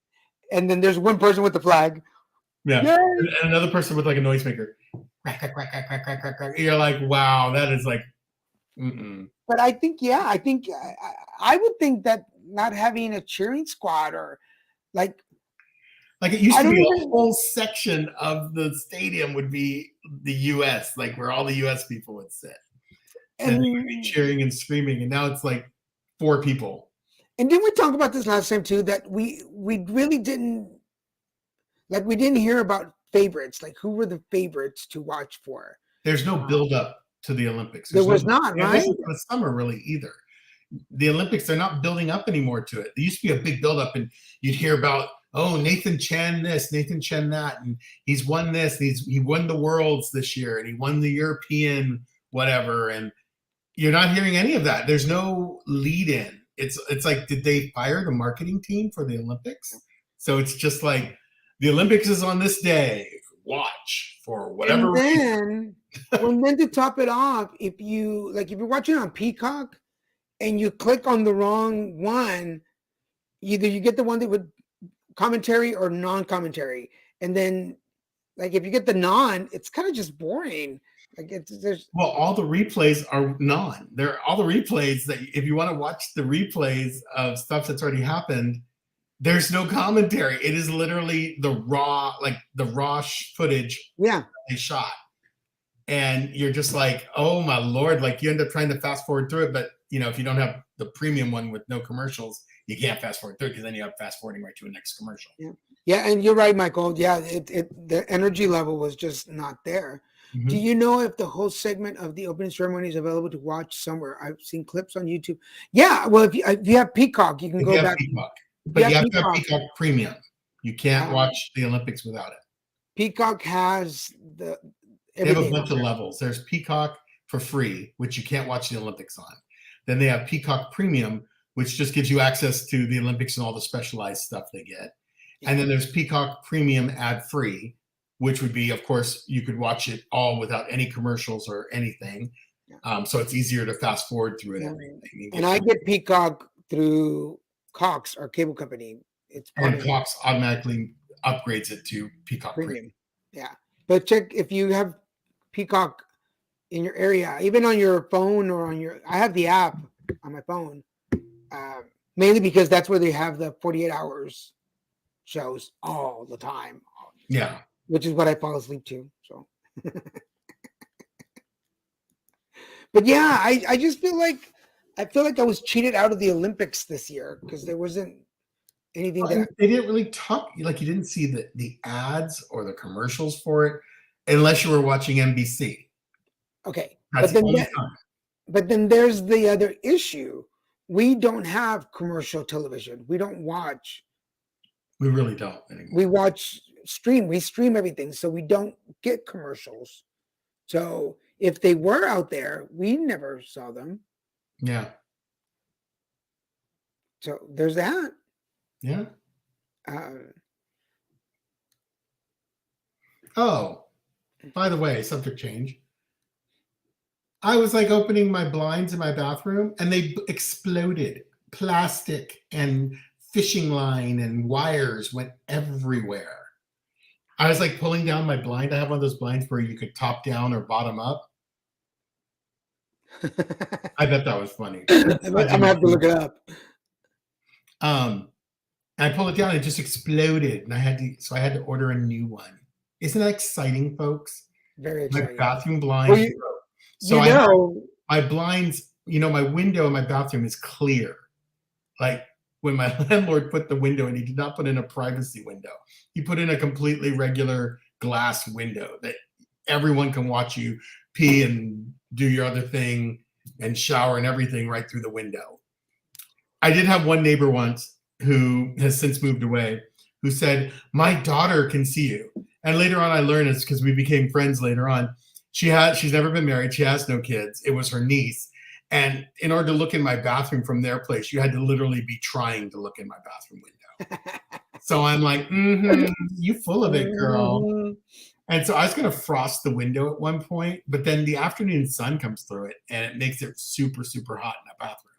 and then there's one person with the flag. Yeah, and another person with like a noisemaker. You're like, wow, that is like. But I think, I would think that not having a cheering squad or like it used to be a whole section of the stadium would be the U.S., like where all the U.S. people would sit. And they would be cheering and screaming. And now it's like 4 people. And didn't we talk about this last time too, that we really didn't, like we didn't hear about favorites, like who were the favorites to watch for? There's no build up to the Olympics. There was not, right? It wasn't for the summer really either. The Olympics, they're not building up anymore to it. There used to be a big build up and you'd hear about, oh, Nathan Chen this, Nathan Chen that, and he's won this, he won the Worlds this year, and he won the European whatever, and you're not hearing any of that. There's no lead in. It's like, did they fire the marketing team for the Olympics? So it's just like, the Olympics is on this day, watch for whatever reason. And then to top it off, if you're watching on Peacock and you click on the wrong one, either you get the one that would commentary or non-commentary, and then like if you get the non, it's kind of just boring. Like all the replays are non. They're all the replays that if you want to watch the replays of stuff that's already happened, there's no commentary. It is literally the raw footage they shot, and you're just like, oh my Lord! Like you end up trying to fast forward through it, but if you don't have the premium one with no commercials, you can't fast forward through it because then you have fast forwarding right to a next commercial. Yeah, and you're right, Michael. Yeah, the energy level was just not there. Mm-hmm. Do you know if the whole segment of the opening ceremony is available to watch somewhere? I've seen clips on YouTube. Yeah, well, if you have Peacock, you can go back. Peacock. But you have to have Peacock Premium. You can't watch the Olympics without it. Peacock has they have a bunch of levels. There's Peacock for free, which you can't watch the Olympics on. Then they have Peacock Premium, which just gives you access to the Olympics and all the specialized stuff they get. And then there's Peacock Premium ad-free, which would be, of course, you could watch it all without any commercials or anything. So it's easier to fast forward through it. And I get Peacock through Cox, our cable company. And Cox automatically upgrades it to Peacock Premium. Yeah. But check if you have Peacock in your area, even on your phone or I have the app on my phone, mainly because that's where they have the 48 hours shows all the time. Yeah. Which is what I fall asleep to. So, but yeah, I just feel like I was cheated out of the Olympics this year because there wasn't anything they didn't really talk, like you didn't see the ads or the commercials for it unless you were watching NBC. Okay. But then there's the other issue. We don't have commercial television. We don't watch. We really don't anymore. We stream everything, so we don't get commercials. So if they were out there, we never saw them. Yeah. So there's that. Yeah. Oh, by the way, subject change. I was like opening my blinds in my bathroom and they exploded. Plastic and fishing line and wires went everywhere. I was like pulling down my blind. I have one of those blinds where you could top down or bottom up. I bet that was funny. I'm gonna have to look it up. I pulled it down and it just exploded, and I had to order a new one. Isn't that exciting, folks? Very exciting. My bathroom blinds. Well, my blinds. My window in my bathroom is clear. Like when my landlord put the window in, he did not put in a privacy window. He put in a completely regular glass window that everyone can watch you pee and do your other thing and shower and everything right through the window. I did have one neighbor once who has since moved away who said, my daughter can see you. And later on I learned it's because we became friends later on. She's never been married. She has no kids. It was her niece. And in order to look in my bathroom from their place, you had to literally be trying to look in my bathroom window. So I'm like, you full of it, girl. And so I was going to frost the window at one point, but then the afternoon sun comes through it and it makes it super, super hot in the bathroom.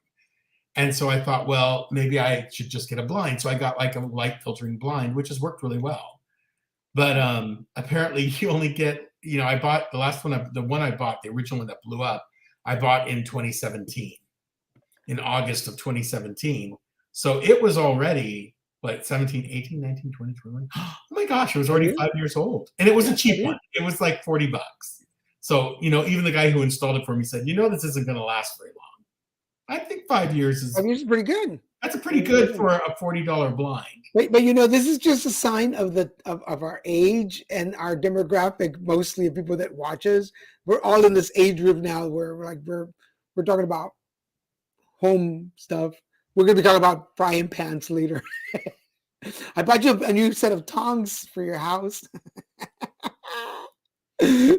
And so I thought, well, maybe I should just get a blind. So I got like a light filtering blind, which has worked really well. But apparently you only get, I bought the last one, the one I bought, the original one that blew up, I bought in 2017, in August of 2017. So it was already like 17, 18, 19, 20, 21. Oh my gosh, it was already 5 years old. And it was a cheap one. It was like $40. So, even the guy who installed it for me said, this isn't going to last very long. I think 5 years is pretty good. That's a pretty good for a $40 blind. But this is just a sign of our age and our demographic, mostly of people that watch us. We're all in this age group now where we're talking about home stuff. We're gonna be talking about frying pans later. I bought you a new set of tongs for your house.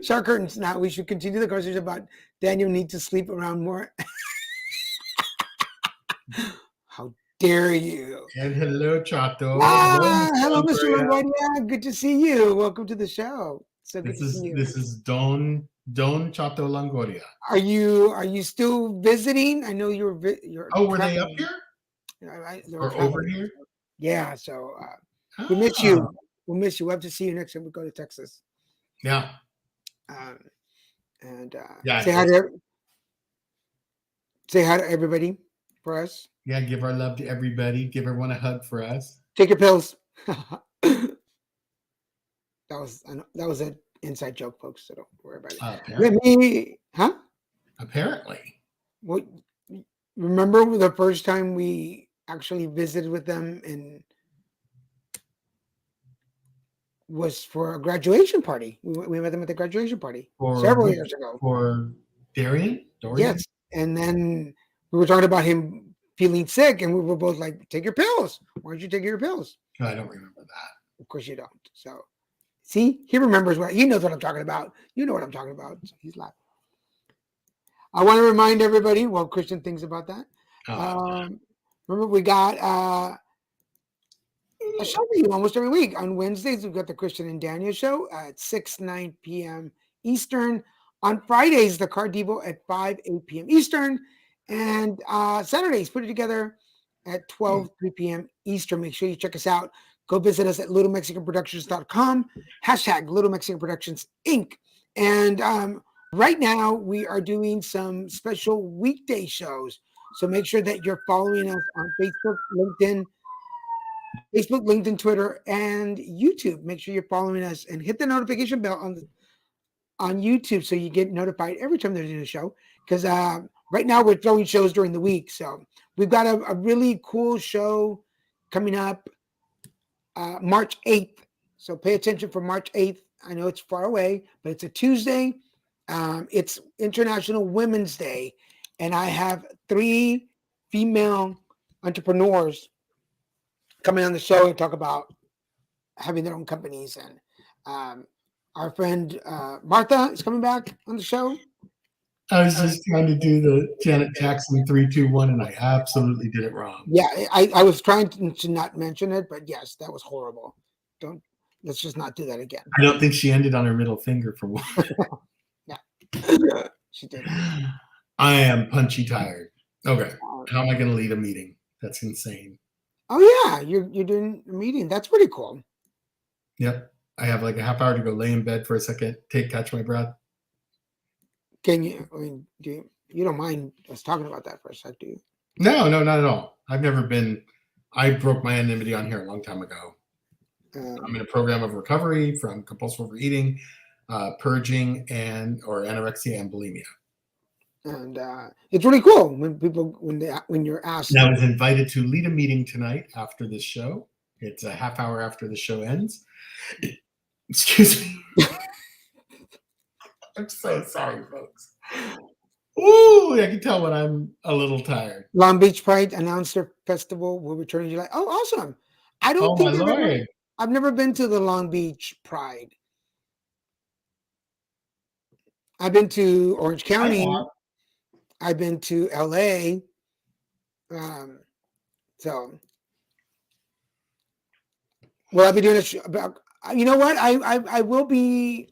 Shower curtains. Now we should continue the conversation about Daniel need to sleep around more. How dare you? And hello, Chato. Hello, Mr. Longoria. Good to see you. Welcome to the show. So good to see you. This is Don Chato Longoria. Are you still visiting? I know you're. Were they up here? Or over here? Yeah. So we miss you. We'll miss you. We'll have to see you next time we go to Texas. Yeah. Say hi to everybody for us. Yeah, give our love to everybody. Give everyone a hug for us. Take your pills. That was an inside joke, folks. So don't worry about it. Apparently. Well, remember the first time we actually visited with them and was for a graduation party. We met them at the graduation party several years ago. For Dorian? Yes. And then we were talking about him feeling sick, and we were both like, take your pills. Why don't you take your pills? I don't remember that. Of course you don't. So, see, he remembers he knows what I'm talking about. You know what I'm talking about. So he's laughing. I want to remind everybody what Christian thinks about that. Remember, we got a show for you almost every week. On Wednesdays, we've got the Christian and Daniel show at 9 p.m. Eastern. On Fridays, the Car Devo at 8 p.m. Eastern. And Saturdays, put it together at 3 p.m. Eastern. Make sure you check us out. Go visit us at littlemexicanproductions.com, # Little Mexican Productions, Inc. And right now, we are doing some special weekday shows. So make sure that you're following us on Facebook, LinkedIn, Twitter, and YouTube. Make sure you're following us and hit the notification bell on YouTube so you get notified every time there's a new show. Because right now we're throwing shows during the week. So we've got a really cool show coming up March 8th. So pay attention for March 8th. I know it's far away, but it's a Tuesday. It's International Women's Day. And I have 3 female entrepreneurs coming on the show and talk about having their own companies. And our friend Martha is coming back on the show. I was just trying to do the Janet Jackson 3, 2, 1, and I absolutely did it wrong. Yeah, I was trying to not mention it, but yes, that was horrible. Let's just not do that again. I don't think she ended on her middle finger for one. Yeah, she did. I am punchy tired. Okay, how am I going to lead a meeting? That's insane. Oh yeah, you're doing a meeting. That's pretty cool. Yep, I have like a half hour to go lay in bed for a second, catch my breath. Can you? I mean, you don't mind us talking about that for a sec, do you? No, not at all. I've never been. I broke my anonymity on here a long time ago. I'm in a program of recovery from compulsive overeating, purging, or anorexia and bulimia. And it's really cool when you're asked. And I was invited to lead a meeting tonight after the show. It's a half hour after the show ends. Excuse me. I'm so sorry, folks. Ooh, I can tell when I'm a little tired. Long Beach Pride Announcer Festival will return in July. Oh, awesome! I don't Oh, think my Lord. I've never been to the Long Beach Pride. I've been to Orange County. I've been to LA. So, will I be doing about? You know what? I will be.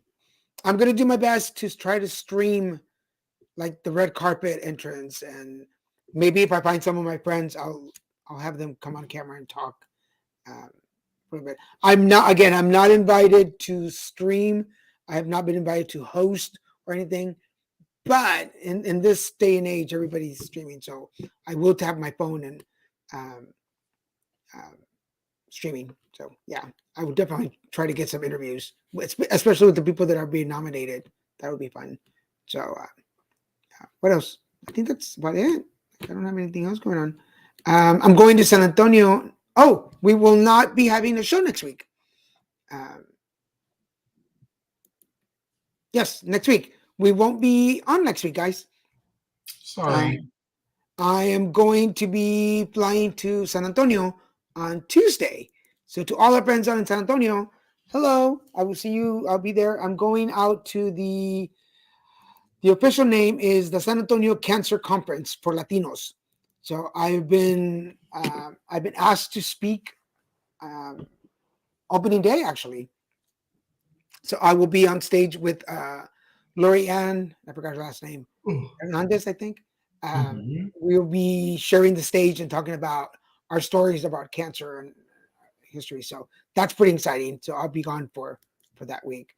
I'm going to do my best to try to stream like the red carpet entrance, and maybe if I find some of my friends, I'll have them come on camera and talk for a bit. I'm not invited to stream. I have not been invited to host or anything. But in this day and age, everybody's streaming, so I will tap my phone and streaming. So yeah, I would definitely try to get some interviews, especially with the people that are being nominated. That would be fun. So what else? I think that's about it. I don't have anything else going on. I'm going to San Antonio. Oh, we will not be having a show next week. Yes, next week. We won't be on next week, guys. Sorry. I am going to be flying to San Antonio on Tuesday. So to all our friends out in San Antonio, hello. I will see you. I'll be there. I'm going out to the official name is the San Antonio Cancer Conference for Latinos. So I've been asked to speak opening day, actually. So I will be on stage with Lori Ann, I forgot her last name, Hernandez, I think. We'll be sharing the stage and talking about our stories about cancer and history. So that's pretty exciting. So I'll be gone for that week.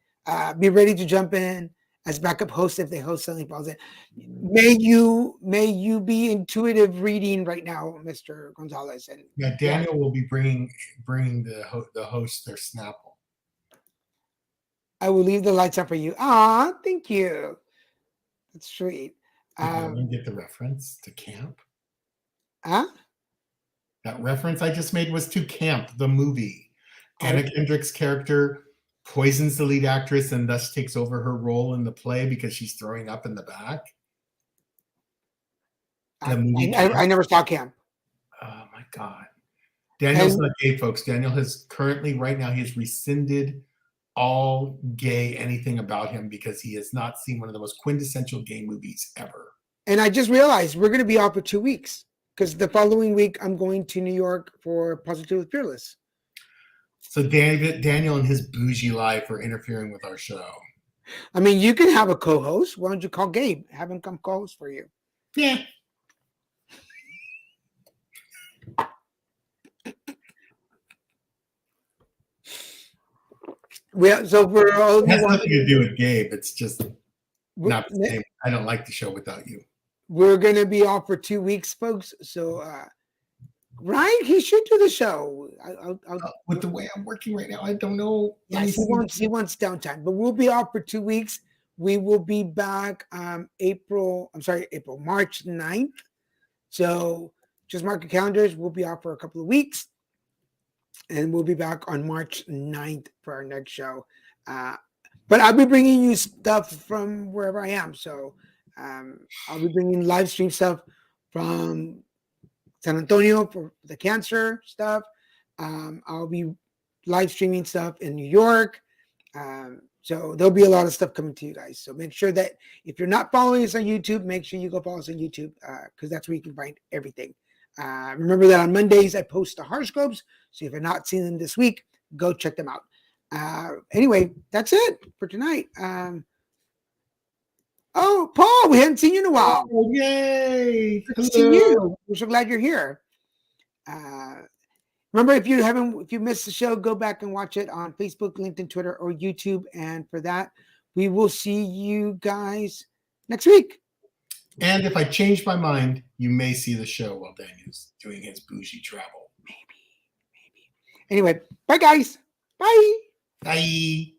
Be ready to jump in as backup host if the host suddenly falls in. May you be intuitive reading right now, Mr. Gonzalez. And yeah, Daniel will be bringing the host their Snapple. I will leave the lights on for you. Ah, thank you. That's sweet. Did get the reference to Camp? Huh? That reference I just made was to Camp, the movie. Anna Kendrick's character poisons the lead actress and thus takes over her role in the play because she's throwing up in the back. I never saw Camp. Oh my God. Daniel's not gay, folks. Daniel has currently, right now, he has rescinded all gay anything about him because he has not seen one of the most quintessential gay movies ever. And I just realized we're going to be off for 2 weeks because the following week I'm going to New York for Positive Fearless. So Daniel and his bougie life are interfering with our show. I mean, you can have a co-host. Why don't you call Gabe? Have him come co-host for you. Yeah. So for all it has nothing to do with Gabe. It's just not the same. I don't like the show without you. We're going to be off for 2 weeks, folks. So, Ryan, he should do the show. With the way I'm working right now, I don't know. Yes, he wants downtime, but we'll be off for 2 weeks. We will be back March 9th. So just mark your calendars. We'll be off for a couple of weeks. And we'll be back on March 9th for our next show. But I'll be bringing you stuff from wherever I am. So I'll be bringing live stream stuff from San Antonio for the cancer stuff. I'll be live streaming stuff in New York. So there'll be a lot of stuff coming to you guys. So make sure that if you're not following us on YouTube, make sure you go follow us on YouTube because that's where you can find everything. Remember that on Mondays, I post the horoscopes. So if you're not seeing them this week, go check them out. Anyway, that's it for tonight. Oh, Paul, we hadn't seen you in a while. Oh, yay. Good to see you. We're so glad you're here. Remember, if you missed the show, go back and watch it on Facebook, LinkedIn, Twitter, or YouTube. And for that, we will see you guys next week. And if I change my mind, you may see the show while Daniel's doing his bougie travel. Maybe. Anyway, bye, guys. Bye. Bye.